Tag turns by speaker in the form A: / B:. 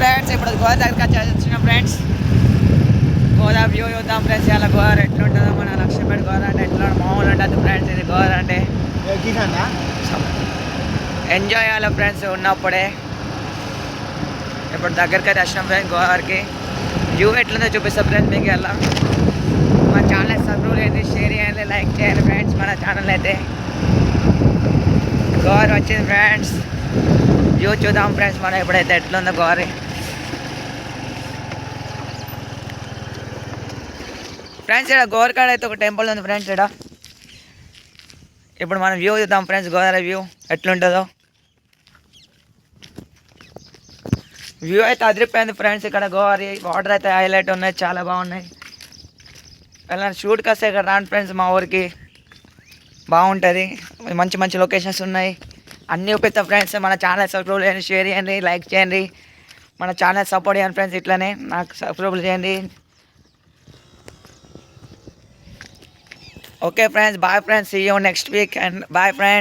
A: Friends ఇప్పుడు గోవా దగ్గరికి వచ్చిన ఫ్రెండ్స్ గోదా వ్యూ చూద్దాం ఫ్రెండ్స్. ఇలా గోవా ఎట్లుంటుందో మన లక్ష్మీపేట గోవా అంటే ఎట్లా మామూలు ఉంటుంది ఫ్రెండ్స్. ఇది గోవా అంటే ఎంజాయ్ చేయాలి ఫ్రెండ్స్ ఉన్నప్పుడే. ఇప్పుడు దగ్గరికి అయితే వచ్చినాం ఫ్రెండ్స్ గోవాకి. వ్యూ ఎట్లుందో చూపిస్తాం ఫ్రెండ్స్ మీకు. అలా మన ఛానల్ సబ్స్క్రైబ్ చేయండి, షేర్ చేయండి, లైక్ చేయండి ఫ్రెండ్స్. మన ఛానల్ అయితే గోవా వచ్చింది ఫ్రెండ్స్. వ్యూ చూద్దాం ఫ్రెండ్స్ మనం ఎప్పుడైతే ఎట్లుందో గోవా. ఫ్రెండ్స్ ఇక్కడ గోవాకాడ అయితే ఒక టెంపుల్ ఉంది ఫ్రెండ్స్. ఇక్కడ ఇప్పుడు మనం వ్యూ చూద్దాం ఫ్రెండ్స్. గోదావరి వ్యూ ఎట్లుంటుందో. వ్యూ అయితే అదిరిపోయింది ఫ్రెండ్స్. ఇక్కడ గోదావరి వాటర్ అయితే హైలైట్ ఉన్నాయి, చాలా బాగున్నాయి. ఎలా షూట్కి వస్తే ఇక్కడ రాండి ఫ్రెండ్స్ మా ఊరికి, బాగుంటుంది. మంచి మంచి లొకేషన్స్ ఉన్నాయి, అన్నీ చూపిస్తాం ఫ్రెండ్స్. మన ఛానల్ సబ్స్క్రైబ్ చేయండి, షేర్ చేయండి, లైక్ చేయండి. మన ఛానల్ సపోర్ట్ చేయండి ఫ్రెండ్స్. ఇట్లనే నాకు సబ్స్క్రైబ్ చేయండి. Okay friends, bye friends, see you next week and bye friends.